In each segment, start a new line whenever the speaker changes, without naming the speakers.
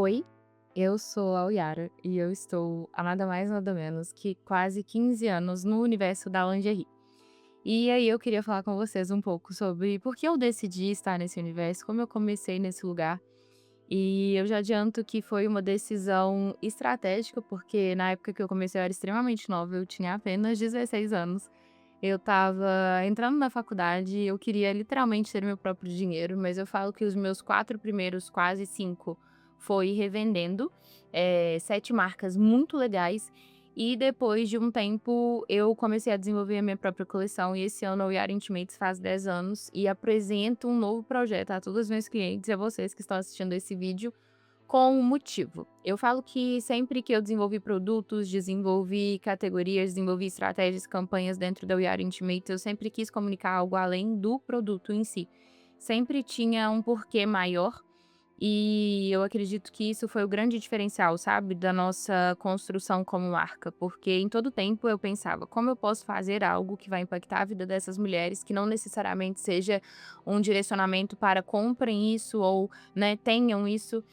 Oi, eu sou a Oyara e eu estou há nada mais nada menos que quase 15 anos no universo da lingerie. E aí eu queria falar com vocês um pouco sobre por que eu decidi estar nesse universo, como eu comecei nesse lugar. E eu já adianto que foi uma decisão estratégica, porque na época que eu comecei eu era extremamente nova, eu tinha apenas 16 anos. Eu estava entrando na faculdade, eu queria literalmente ter meu próprio dinheiro, mas eu falo que os meus 4 primeiros, quase 5, foi revendendo, 7 marcas muito legais, e depois de um tempo eu comecei a desenvolver a minha própria coleção, e esse ano a We Are Intimates faz 10 anos, e apresento um novo projeto a todos os meus clientes e a vocês que estão assistindo esse vídeo, com um motivo. Eu falo que sempre que eu desenvolvi produtos, desenvolvi categorias, desenvolvi estratégias, campanhas dentro da We Are Intimates, eu sempre quis comunicar algo além do produto em si. Sempre tinha um porquê maior e eu acredito que isso foi o grande diferencial, sabe, da nossa construção como marca, porque em todo tempo eu pensava: "Como eu posso fazer algo que vai impactar a vida dessas mulheres, que não necessariamente seja um direcionamento para comprem isso ou, né, tenham isso".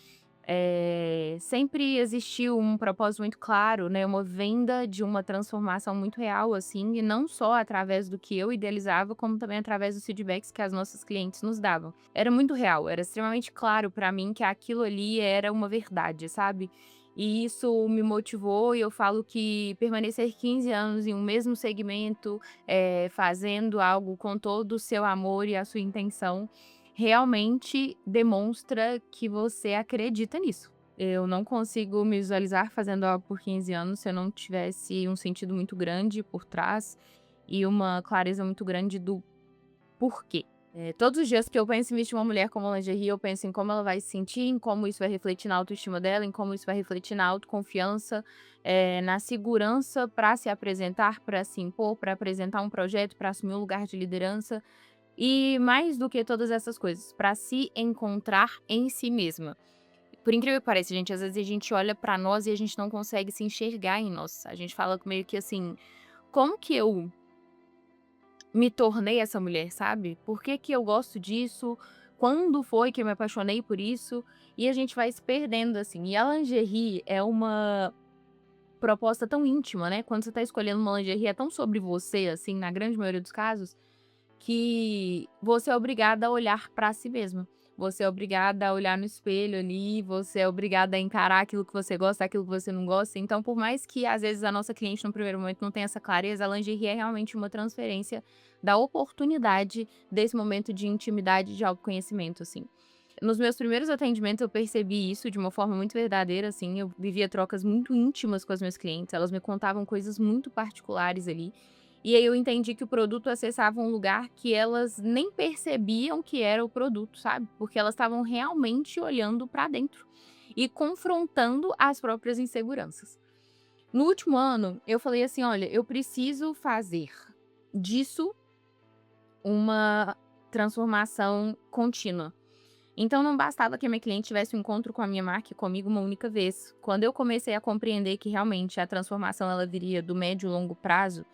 Sempre existiu um propósito muito claro, né, uma venda de uma transformação muito real, assim, e não só através do que eu idealizava, como também através dos feedbacks que as nossas clientes nos davam. Era muito real, era extremamente claro pra mim que aquilo ali era uma verdade, sabe. E isso me motivou e eu falo que permanecer 15 anos em um mesmo segmento, fazendo algo com todo o seu amor e a sua intenção, realmente demonstra que você acredita nisso. Eu não consigo me visualizar fazendo algo por 15 anos se eu não tivesse um sentido muito grande por trás e uma clareza muito grande do porquê. Todos os dias que eu penso em vestir uma mulher como lingerie, eu penso em como ela vai se sentir, em como isso vai refletir na autoestima dela, em como isso vai refletir na autoconfiança, na segurança para se apresentar, para se impor, para apresentar um projeto, para assumir um lugar de liderança. E mais do que todas essas coisas, pra se encontrar em si mesma. Por incrível que pareça, gente, às vezes a gente olha pra nós e a gente não consegue se enxergar em nós. A gente fala meio que assim: "Como que eu me tornei essa mulher?", sabe? "Por que que eu gosto disso? Quando foi que eu me apaixonei por isso?". E a gente vai se perdendo, assim. E a lingerie é uma proposta tão íntima, né, quando você tá escolhendo uma lingerie, é tão sobre você, assim, na grande maioria dos casos, que você é obrigada a olhar pra si mesma. Você é obrigada a olhar no espelho ali, você é obrigada a encarar aquilo que você gosta, aquilo que você não gosta. Então, por mais que às vezes a nossa cliente no primeiro momento não tenha essa clareza, a lingerie é realmente uma transferência da oportunidade desse momento de intimidade, de autoconhecimento, assim. Nos meus primeiros atendimentos eu percebi isso de uma forma muito verdadeira, assim, eu vivia trocas muito íntimas com as minhas clientes, elas me contavam coisas muito particulares ali, e aí eu entendi que o produto acessava um lugar que elas nem percebiam que era o produto, sabe, porque elas estavam realmente olhando pra dentro e confrontando as próprias inseguranças. No último ano, eu falei assim: "Olha, eu preciso fazer disso uma transformação contínua". Então não bastava que a minha cliente tivesse um encontro com a minha marca e comigo uma única vez. Quando eu comecei a compreender que realmente a transformação ela viria do médio e longo prazo,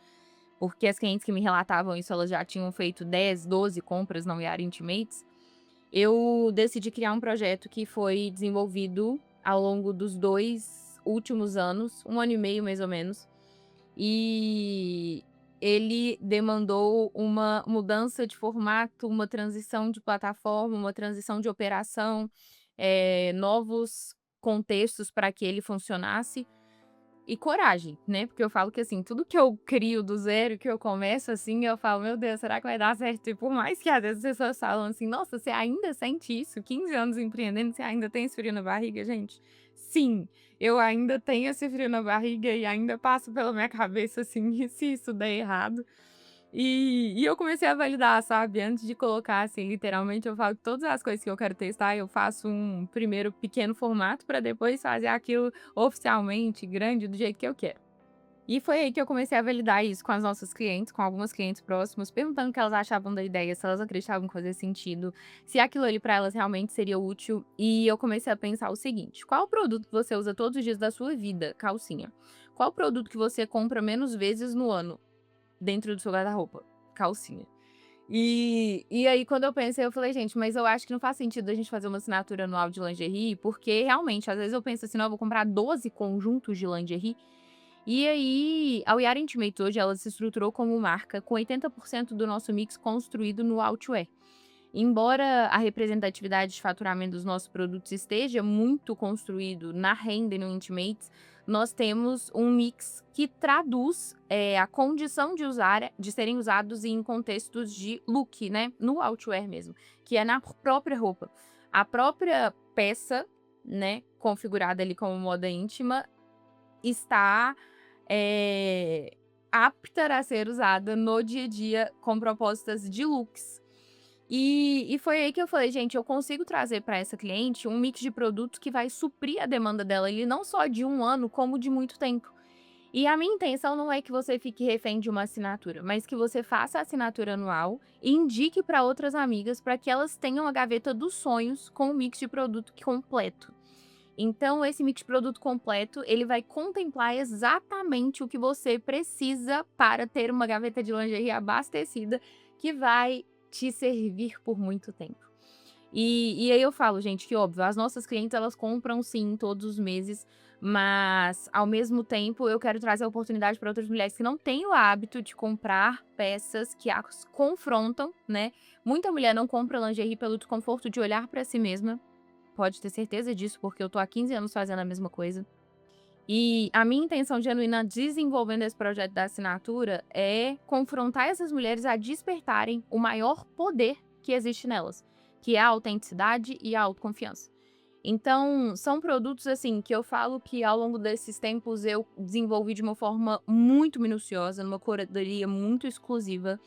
porque as clientes que me relatavam isso, elas já tinham feito 10, 12 compras na We Are Intimates, eu decidi criar um projeto que foi desenvolvido ao longo dos 2 últimos anos, 1 ano e meio mais ou menos, e ele demandou uma mudança de formato, uma transição de plataforma, uma transição de operação, novos contextos para que ele funcionasse e coragem, né, porque eu falo que, assim, tudo que eu crio do zero, que eu começo, assim, eu falo: "Meu Deus, será que vai dar certo?". E por mais que às vezes as pessoas falam assim: "Nossa, você ainda sente isso? 15 anos empreendendo, você ainda tem esse frio na barriga?". Gente, sim, eu ainda tenho esse frio na barriga e ainda passo pela minha cabeça, assim: "E se isso der errado?". E eu comecei a validar, sabe, antes de colocar, assim, literalmente eu falo que todas as coisas que eu quero testar, eu faço um primeiro pequeno formato para depois fazer aquilo oficialmente grande do jeito que eu quero. E foi aí que eu comecei a validar isso com as nossas clientes, com algumas clientes próximas, perguntando o que elas achavam da ideia, se elas acreditavam que fazia sentido, se aquilo ali para elas realmente seria útil. E eu comecei a pensar o seguinte: qual produto que você usa todos os dias da sua vida? Calcinha. Qual produto que você compra menos vezes no ano dentro do seu guarda-roupa? Calcinha. E aí quando eu pensei, eu falei: "Gente, mas eu acho que não faz sentido a gente fazer uma assinatura anual de lingerie", porque realmente, às vezes eu penso assim: "Não, eu vou comprar 12 conjuntos de lingerie". E aí, a We Are Intimates hoje ela se estruturou como marca com 80% do nosso mix construído no outwear. Embora a representatividade de faturamento dos nossos produtos esteja muito construído na renda e no Intimates, nós temos um mix que traduz, a condição de serem usados em contextos de look, né, no outwear mesmo, que é na própria roupa. A própria peça, né, configurada ali como moda íntima, está, apta a ser usada no dia a dia com propostas de looks. E foi aí que eu falei: "Gente, eu consigo trazer para essa cliente um mix de produtos que vai suprir a demanda dela, e não só de um ano, como de muito tempo". E a minha intenção não é que você fique refém de uma assinatura, mas que você faça a assinatura anual e indique para outras amigas, para que elas tenham a gaveta dos sonhos com o mix de produto completo. Então esse mix de produto completo, ele vai contemplar exatamente o que você precisa para ter uma gaveta de lingerie abastecida, que vai te servir por muito tempo. E aí eu falo, gente, que óbvio, as nossas clientes elas compram sim todos os meses, mas ao mesmo tempo eu quero trazer a oportunidade para outras mulheres que não têm o hábito de comprar peças que as confrontam, né. Muita mulher não compra lingerie pelo desconforto de olhar para si mesma, pode ter certeza disso, porque eu tô há 15 anos fazendo a mesma coisa. E a minha intenção genuína desenvolvendo esse projeto da assinatura é confrontar essas mulheres a despertarem o maior poder que existe nelas, que é a autenticidade e a autoconfiança. Então, são produtos assim que eu falo que ao longo desses tempos eu desenvolvi de uma forma muito minuciosa, numa curadoria muito exclusiva.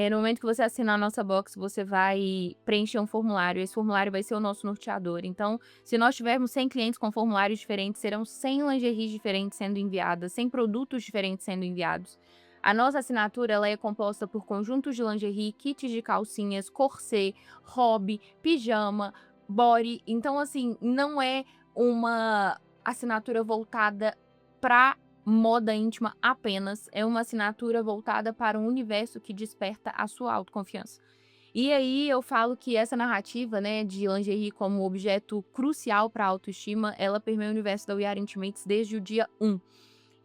No momento que você assinar a nossa box, você vai preencher um formulário, esse formulário vai ser o nosso norteador. Então, se nós tivermos 100 clientes com formulários diferentes, serão 100 lingeries diferentes sendo enviadas, 100 produtos diferentes sendo enviados. A nossa assinatura, ela é composta por conjuntos de lingerie, kits de calcinhas, corset, hobby, pijama, body. Então, assim, não é uma assinatura voltada para moda íntima apenas, é uma assinatura voltada para um universo que desperta a sua autoconfiança. E aí eu falo que essa narrativa, né, de lingerie como objeto crucial para a autoestima, ela permeia o universo da We Are Intimates desde o dia 1.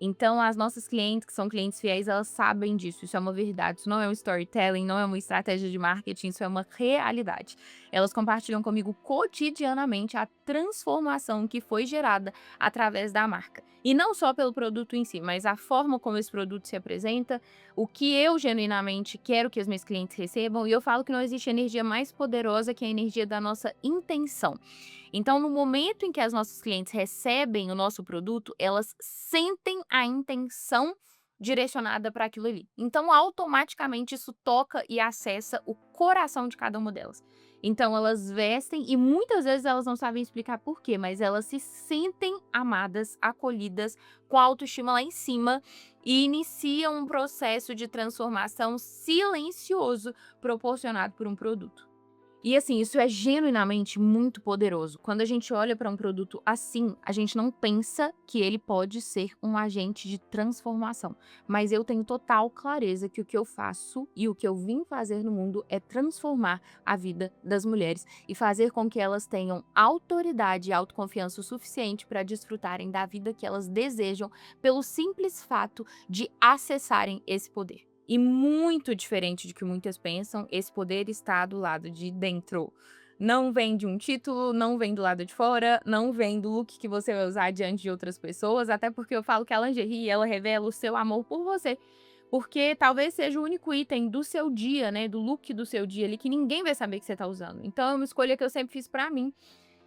Então, as nossas clientes, que são clientes fiéis, elas sabem disso, isso é uma verdade, isso não é um storytelling, não é uma estratégia de marketing, isso é uma realidade. Elas compartilham comigo cotidianamente a transformação que foi gerada através da marca. E não só pelo produto em si, mas a forma como esse produto se apresenta, o que eu genuinamente quero que as minhas clientes recebam, e eu falo que não existe energia mais poderosa que a energia da nossa intenção. Então, no momento em que as nossas clientes recebem o nosso produto, elas sentem a intenção direcionada para aquilo ali. Então, automaticamente isso toca e acessa o coração de cada uma delas. Então, elas vestem e muitas vezes elas não sabem explicar por quê, mas elas se sentem amadas, acolhidas, com a autoestima lá em cima e iniciam um processo de transformação silencioso proporcionado por um produto. E assim, isso é genuinamente muito poderoso. Quando a gente olha para um produto assim, a gente não pensa que ele pode ser um agente de transformação. Mas eu tenho total clareza que o que eu faço e o que eu vim fazer no mundo é transformar a vida das mulheres e fazer com que elas tenham autoridade e autoconfiança o suficiente para desfrutarem da vida que elas desejam pelo simples fato de acessarem esse poder. E muito diferente do que muitas pensam, esse poder está do lado de dentro. Não vem de um título, não vem do lado de fora, não vem do look que você vai usar diante de outras pessoas, até porque eu falo que a lingerie, ela revela o seu amor por você. Porque talvez seja o único item do seu dia, né, do look do seu dia ali, que ninguém vai saber que você tá usando. Então é uma escolha que eu sempre fiz pra mim.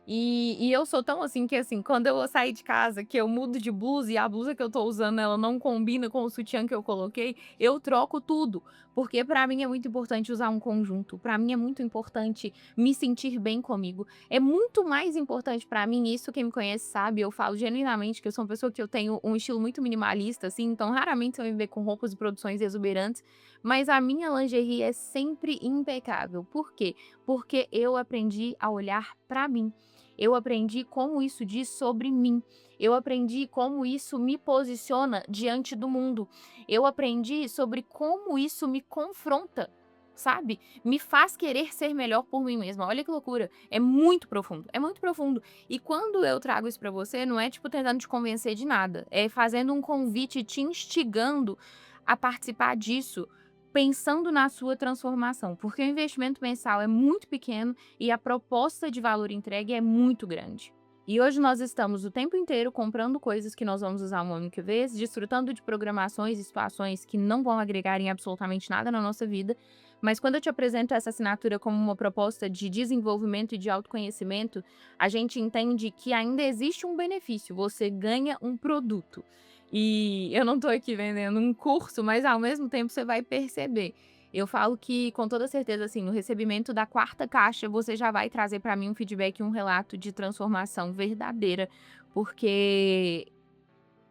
E eu sou tão assim que, assim, quando eu vou sair de casa, que eu mudo de blusa e a blusa que eu tô usando ela não combina com o sutiã que eu coloquei, eu troco tudo, porque pra mim é muito importante usar um conjunto, pra mim é muito importante me sentir bem comigo. É muito mais importante pra mim, isso quem me conhece sabe, eu falo genuinamente que eu sou uma pessoa que eu tenho um estilo muito minimalista, assim, então raramente você vai me ver com roupas e produções exuberantes, mas a minha lingerie é sempre impecável. Por quê? Porque eu aprendi a olhar pra mim. Eu aprendi como isso diz sobre mim. Eu aprendi como isso me posiciona diante do mundo. Eu aprendi sobre como isso me confronta. sabe? Me faz querer ser melhor por mim mesma. Olha que loucura. É muito profundo, é muito profundo. E quando eu trago isso pra você, não é tipo tentando te convencer de nada, é fazendo um convite, te instigando a participar disso, pensando na sua transformação, porque o investimento mensal é muito pequeno e a proposta de valor entregue é muito grande. E hoje nós estamos o tempo inteiro comprando coisas que nós vamos usar uma única vez, desfrutando de programações e situações que não vão agregar em absolutamente nada na nossa vida, mas quando eu te apresento essa assinatura como uma proposta de desenvolvimento e de autoconhecimento, a gente entende que ainda existe um benefício, você ganha um produto. E eu não estou aqui vendendo um curso, mas ao mesmo tempo você vai perceber. Eu falo que com toda certeza, assim, no recebimento da quarta caixa, você já vai trazer para mim um feedback e um relato de transformação verdadeira, porque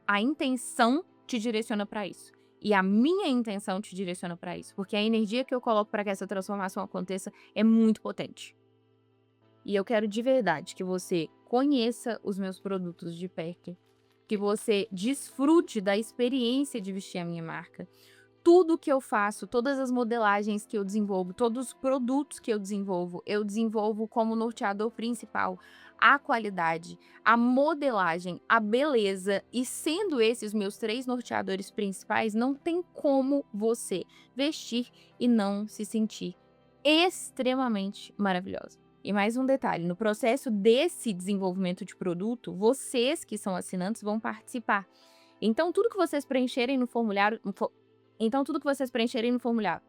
a intenção te direciona para isso. E a minha intenção te direciona para isso, porque a energia que eu coloco para que essa transformação aconteça é muito potente. E eu quero de verdade que você conheça os meus produtos de perto, que você desfrute da experiência de vestir a minha marca. Tudo que eu faço, todas as modelagens que eu desenvolvo, todos os produtos que eu desenvolvo como norteador principal a qualidade, a modelagem, a beleza, e sendo esses meus 3 norteadores principais, não tem como você vestir e não se sentir extremamente maravilhosa. E mais um detalhe, no processo desse desenvolvimento de produto, vocês que são assinantes vão participar. Então tudo que vocês preencherem no formulário então tudo que vocês preencherem no formulário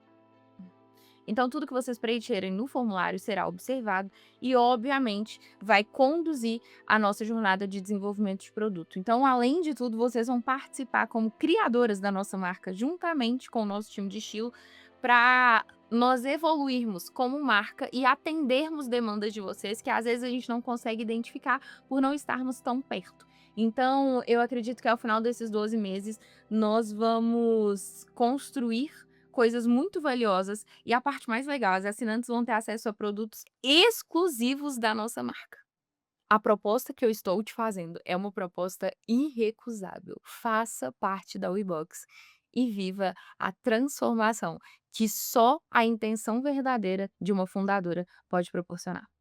então tudo que vocês preencherem no formulário será observado e, obviamente, vai conduzir a nossa jornada de desenvolvimento de produto. Então, além de tudo, vocês vão participar como criadoras da nossa marca, juntamente com o nosso time de estilo, para nós evoluirmos como marca e atendermos demandas de vocês que às vezes a gente não consegue identificar por não estarmos tão perto. Então, eu acredito que ao final desses 12 meses nós vamos construir coisas muito valiosas e a parte mais legal, as assinantes vão ter acesso a produtos exclusivos da nossa marca. A proposta que eu estou te fazendo é uma proposta irrecusável. Faça parte da WeBox e viva a transformação que só a intenção verdadeira de uma fundadora pode proporcionar.